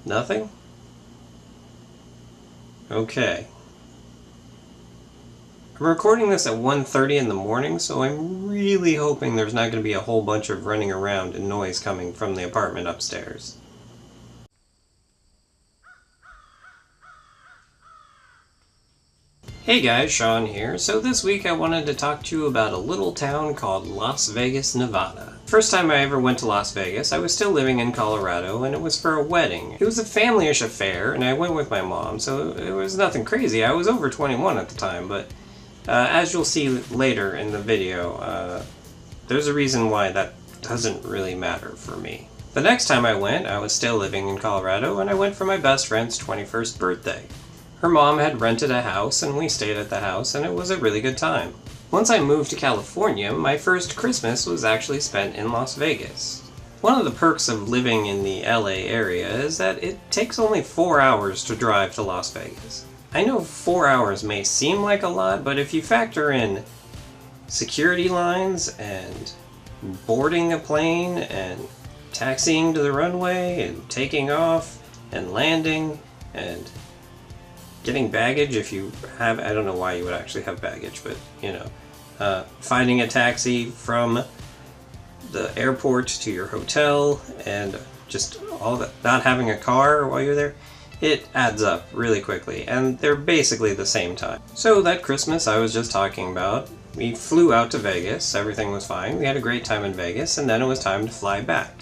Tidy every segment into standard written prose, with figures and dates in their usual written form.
Nothing? Okay. I'm recording this at 1:30 in the morning, so I'm really hoping there's not going to be a whole bunch of running around and noise coming from the apartment upstairs. Hey guys, Sean here. So this week I wanted to talk to you about a little town called Las Vegas, Nevada. First time I ever went to Las Vegas, I was still living in Colorado, and it was for a wedding. It was a family-ish affair, and I went with my mom, so it was nothing crazy. I was over 21 at the time, but as you'll see later in the video, there's a reason why that doesn't really matter for me. The next time I went, I was still living in Colorado, and I went for my best friend's 21st birthday. Her mom had rented a house, and we stayed at the house, and it was a really good time. Once I moved to California, my first Christmas was actually spent in Las Vegas. One of the perks of living in the LA area is that it takes only 4 hours to drive to Las Vegas. I know 4 hours may seem like a lot, but if you factor in security lines and boarding a plane and taxiing to the runway and taking off and landing and getting baggage if you have, I don't know why you would actually have baggage, but you know, finding a taxi from the airport to your hotel and just all that, not having a car while you're there, it adds up really quickly, and they're basically the same time. So that Christmas I was just talking about, we flew out to Vegas, everything was fine, we had a great time in Vegas, and then it was time to fly back.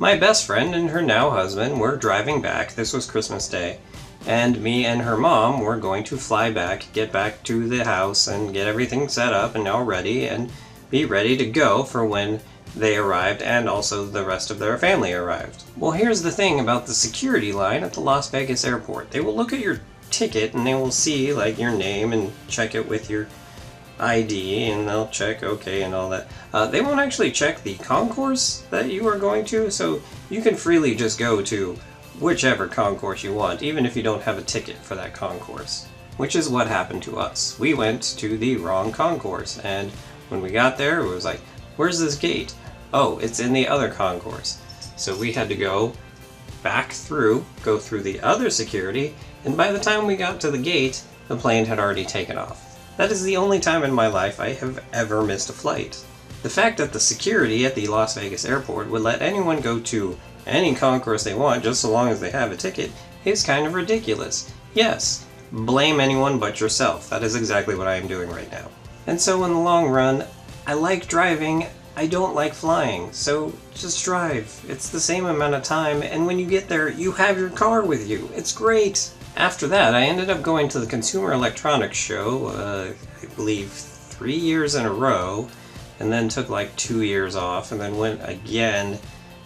My best friend and her now husband were driving back, this was Christmas Day, and me and her mom were going to fly back, get back to the house, and get everything set up and all ready, and be ready to go for when they arrived and also the rest of their family arrived. Well, here's the thing about the security line at the Las Vegas airport. They will look at your ticket and they will see like your name and check it with your ID, and they'll check okay and all that. They won't actually check the concourse that you are going to, so you can freely just go to whichever concourse you want, even if you don't have a ticket for that concourse. Which is what happened to us. We went to the wrong concourse, and when we got there, it was like, where's this gate? Oh, it's in the other concourse. So we had to go back through, go through the other security, and by the time we got to the gate, the plane had already taken off. That is the only time in my life I have ever missed a flight. The fact that the security at the Las Vegas airport would let anyone go to any concourse they want just so long as they have a ticket is kind of ridiculous. Yes, blame anyone but yourself. That is exactly what I am doing right now. And so in the long run, I like driving, I don't like flying, so just drive. It's the same amount of time, and when you get there, you have your car with you. It's great. After that, I ended up going to the Consumer Electronics Show, I believe 3 years in a row, and then took like 2 years off, and then went again.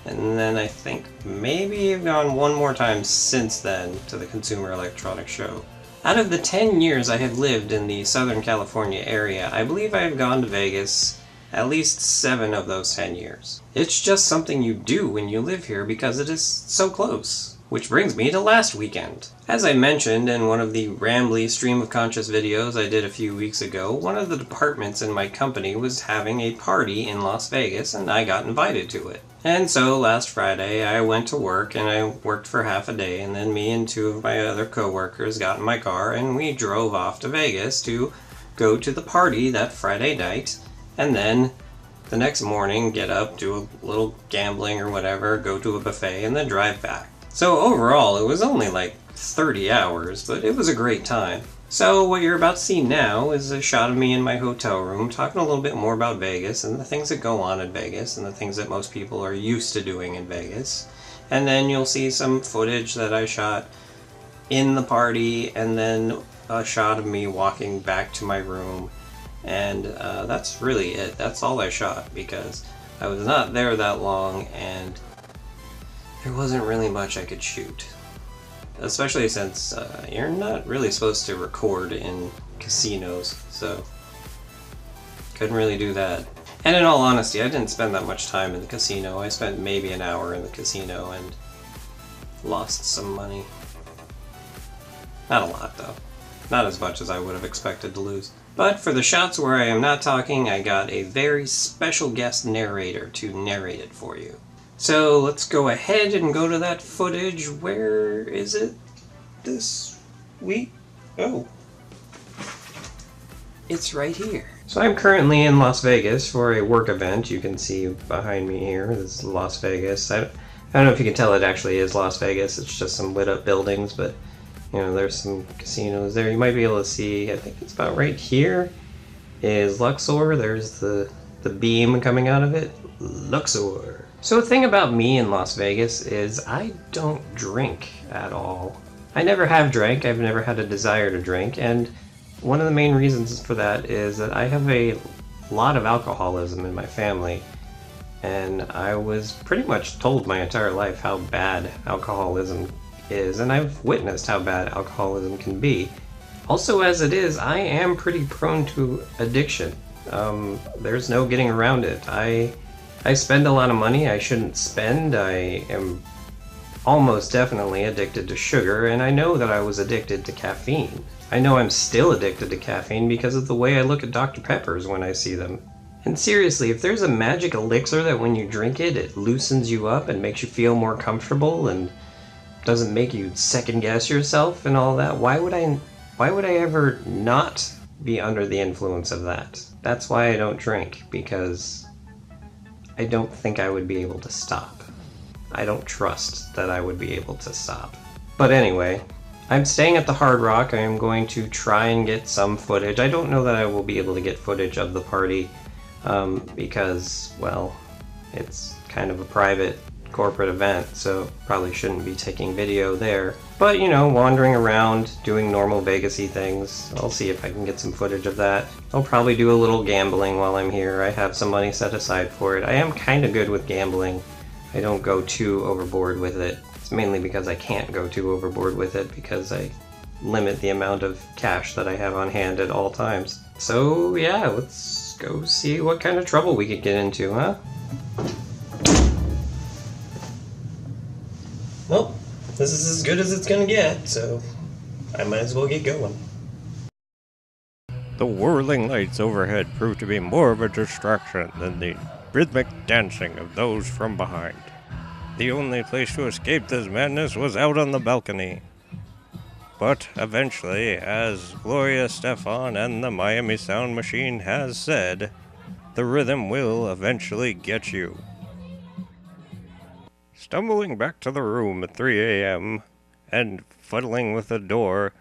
And then I think maybe I've gone one more time since then to the Consumer Electronics Show. Out of the 10 years I have lived in the Southern California area, I believe I have gone to Vegas at least 7 of those 10 years. It's just something you do when you live here because it is so close. Which brings me to last weekend. As I mentioned in one of the rambly stream of conscious videos I did a few weeks ago, one of the departments in my company was having a party in Las Vegas and I got invited to it. And so last Friday I went to work and I worked for half a day, and then me and 2 of my other coworkers got in my car and we drove off to Vegas to go to the party that Friday night, and then the next morning get up, do a little gambling or whatever, go to a buffet, and then drive back. So overall, it was only like 30 hours, but it was a great time. So what you're about to see now is a shot of me in my hotel room talking a little bit more about Vegas and the things that go on in Vegas and the things that most people are used to doing in Vegas. And then you'll see some footage that I shot in the party, and then a shot of me walking back to my room. And that's really it. That's all I shot because I was not there that long and there wasn't really much I could shoot. Especially since you're not really supposed to record in casinos, so couldn't really do that. And in all honesty, I didn't spend that much time in the casino. I spent maybe an hour in the casino and lost some money. Not a lot though. Not as much as I would have expected to lose. But for the shots where I am not talking, I got a very special guest narrator to narrate it for you. So let's go ahead and go to that footage. Where is it this week? Oh, it's right here. So I'm currently in Las Vegas for a work event. You can see behind me here, this is Las Vegas. I don't know if you can tell it actually is Las Vegas. It's just some lit up buildings, but you know, there's some casinos there. You might be able to see, I think it's about right here is Luxor. There's the beam coming out of it. Luxor. So the thing about me in Las Vegas is I don't drink at all. I never have drank. I've never had a desire to drink, and one of the main reasons for that is that I have a lot of alcoholism in my family, and I was pretty much told my entire life how bad alcoholism is, and I've witnessed how bad alcoholism can be. Also, as it is, I am pretty prone to addiction. There's no getting around it. I spend a lot of money I shouldn't spend. I am almost definitely addicted to sugar, and I know that I was addicted to caffeine. I know I'm still addicted to caffeine because of the way I look at Dr. Peppers when I see them. And seriously, if there's a magic elixir that when you drink it, it loosens you up and makes you feel more comfortable and doesn't make you second guess yourself and all that, why would I ever not be under the influence of that? That's why I don't drink, because I don't think I would be able to stop. I don't trust that I would be able to stop. But anyway, I'm staying at the Hard Rock. I am going to try and get some footage. I don't know that I will be able to get footage of the party because, well, it's kind of a private corporate event, so probably shouldn't be taking video there. But, you know, wandering around, doing normal Vegas-y things. I'll see if I can get some footage of that. I'll probably do a little gambling while I'm here. I have some money set aside for it. I am kind of good with gambling. I don't go too overboard with it. It's mainly because I can't go too overboard with it because I limit the amount of cash that I have on hand at all times. So yeah, let's go see what kind of trouble we could get into, huh? Well, this is as good as it's gonna get, so I might as well get going. The whirling lights overhead proved to be more of a distraction than the rhythmic dancing of those from behind. The only place to escape this madness was out on the balcony. But eventually, as Gloria Stefan and the Miami Sound Machine has said, the rhythm will eventually get you. Stumbling back to the room at 3 a.m. and fuddling with the door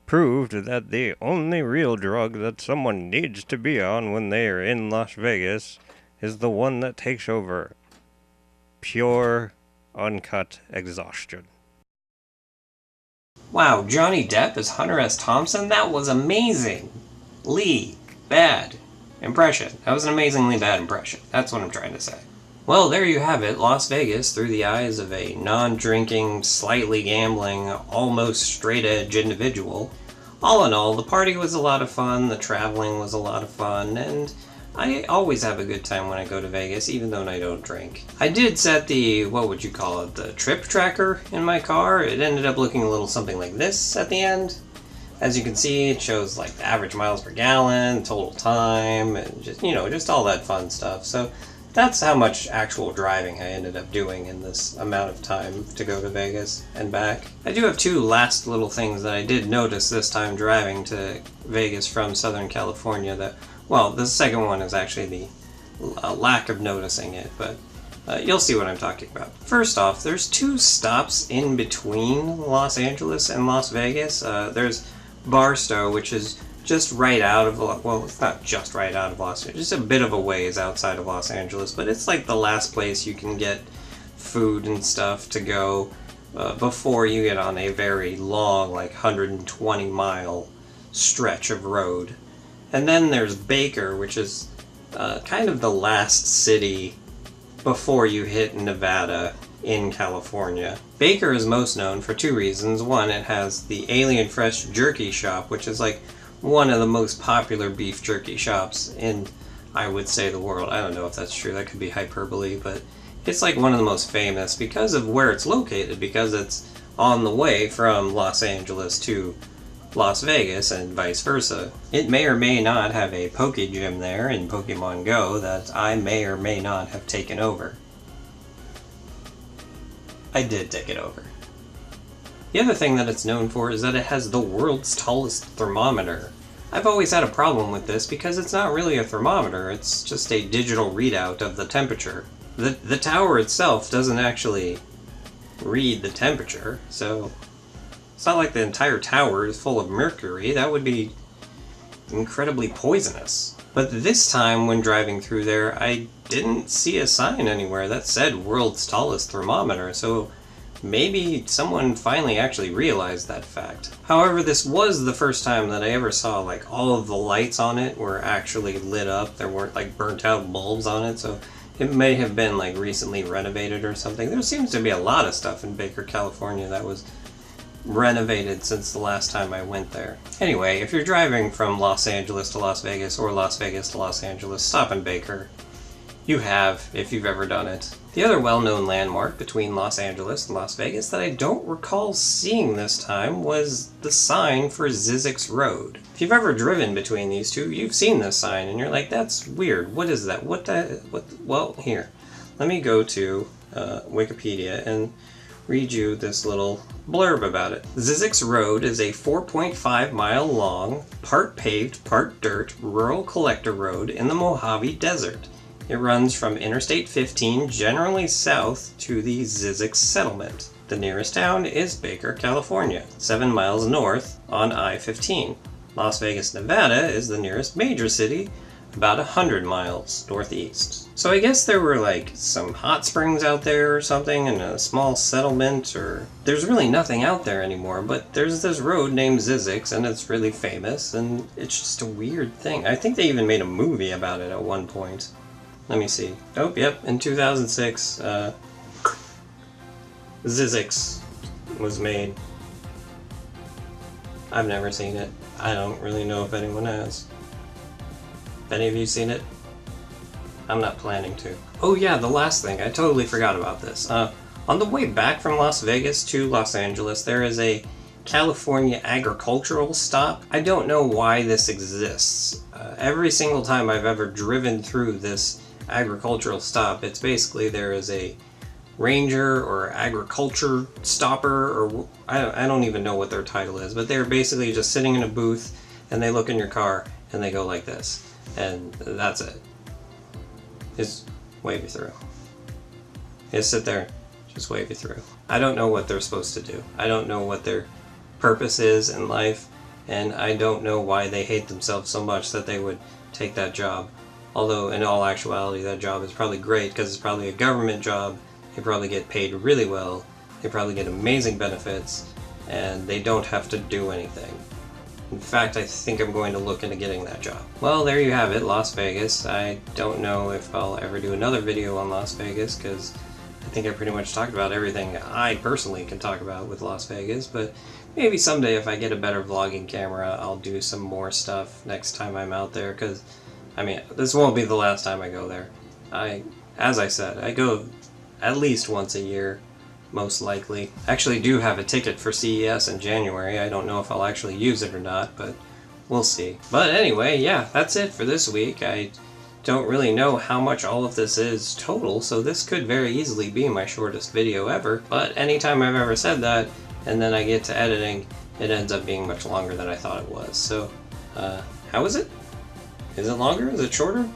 proved that the only real drug that someone needs to be on when they are in Las Vegas is the one that takes over. Pure, uncut exhaustion. Wow, Johnny Depp as Hunter S. Thompson? That was amazing! Lee, bad impression. That was an amazingly bad impression. That's what I'm trying to say. Well, there you have it, Las Vegas through the eyes of a non-drinking, slightly gambling, almost straight-edge individual. All in all, the party was a lot of fun, the traveling was a lot of fun, and I always have a good time when I go to Vegas, even though I don't drink. I did set the, what would you call it, the trip tracker in my car. It ended up looking a little something like this at the end. As you can see, it shows like the average miles per gallon, total time, and just, you know, just all that fun stuff. So that's how much actual driving I ended up doing in this amount of time to go to Vegas and back. I do have two last little things that I did notice this time driving to Vegas from Southern California that, well, the second one is actually the lack of noticing it, but you'll see what I'm talking about. First off, there's two stops in between Los Angeles and Las Vegas. There's Barstow, which is just right out of, well, it's not just right out of Los Angeles, just a bit of a ways outside of Los Angeles, but it's like the last place you can get food and stuff to go before you get on a very long, like 120-mile stretch of road. And then there's Baker, which is kind of the last city before you hit Nevada in California. Baker is most known for two reasons. One, it has the Alien Fresh Jerky Shop, which is like one of the most popular beef jerky shops in, I would say, the world. I don't know if that's true, that could be hyperbole, but it's like one of the most famous because of where it's located, because it's on the way from Los Angeles to Las Vegas and vice versa. It may or may not have a Poke Gym there in Pokemon Go that I may or may not have taken over. I did take it over. The other thing that it's known for is that it has the world's tallest thermometer. I've always had a problem with this because it's not really a thermometer, it's just a digital readout of the temperature. The tower itself doesn't actually read the temperature, so it's not like the entire tower is full of mercury. That would be incredibly poisonous. But this time when driving through there, I didn't see a sign anywhere that said world's tallest thermometer, so maybe someone finally actually realized that fact. However, this was the first time that I ever saw like all of the lights on it were actually lit up. There weren't like burnt out bulbs on it, so it may have been like recently renovated or something. There seems to be a lot of stuff in Baker, California that was renovated since the last time I went there. Anyway, if you're driving from Los Angeles to Las Vegas or Las Vegas to Los Angeles, stop in Baker. You have, if you've ever done it. The other well-known landmark between Los Angeles and Las Vegas that I don't recall seeing this time was the sign for Zizek's Road. If you've ever driven between these two, you've seen this sign and you're like, that's weird. What is that? Well, here. Let me go to Wikipedia and read you this little blurb about it. Zizek's Road is a 4.5-mile long, part paved, part dirt, rural collector road in the Mojave Desert. It runs from Interstate 15 generally south to the Zizek settlement. The nearest town is Baker, California, 7 miles north on I-15. Las Vegas, Nevada is the nearest major city, about 100 miles northeast. So I guess there were like some hot springs out there or something and a small settlement, or there's really nothing out there anymore, but there's this road named Zizek's and it's really famous and it's just a weird thing. I think they even made a movie about it at one point. Let me see. Oh, yep, in 2006, Zizek's was made. I've never seen it. I don't really know if anyone has. Have any of you seen it? I'm not planning to. Oh yeah, the last thing. I totally forgot about this. On the way back from Las Vegas to Los Angeles, there is a California agricultural stop. I don't know why this exists. Every single time I've ever driven through this agricultural stop, it's basically there is a ranger or agriculture stopper, or I don't even know what their title is, but they're basically just sitting in a booth and they look in your car and they go like this, and that's it. Just wave you through. Just sit there, just wave you through. I don't know what they're supposed to do. I don't know what their purpose is in life, and I don't know why they hate themselves so much that they would take that job. Although, in all actuality, that job is probably great because it's probably a government job. They probably get paid really well. They probably get amazing benefits, and they don't have to do anything. In fact, I think I'm going to look into getting that job. Well, there you have it, Las Vegas. I don't know if I'll ever do another video on Las Vegas because I think I pretty much talked about everything I personally can talk about with Las Vegas, but maybe someday if I get a better vlogging camera, I'll do some more stuff next time I'm out there, because I mean, this won't be the last time I go there. As I said, I go at least once a year, most likely. I actually do have a ticket for CES in January. I don't know if I'll actually use it or not, but we'll see. But anyway, yeah, that's it for this week. I don't really know how much all of this is total, so this could very easily be my shortest video ever. But anytime I've ever said that, and then I get to editing, it ends up being much longer than I thought it was. So, how is it? Is it longer? Is it shorter?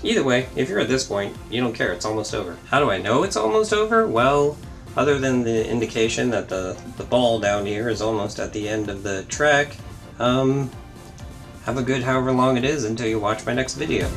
Either way, if you're at this point, you don't care, it's almost over. How do I know it's almost over? Well, other than the indication that the ball down here is almost at the end of the track, have a good however long it is until you watch my next video.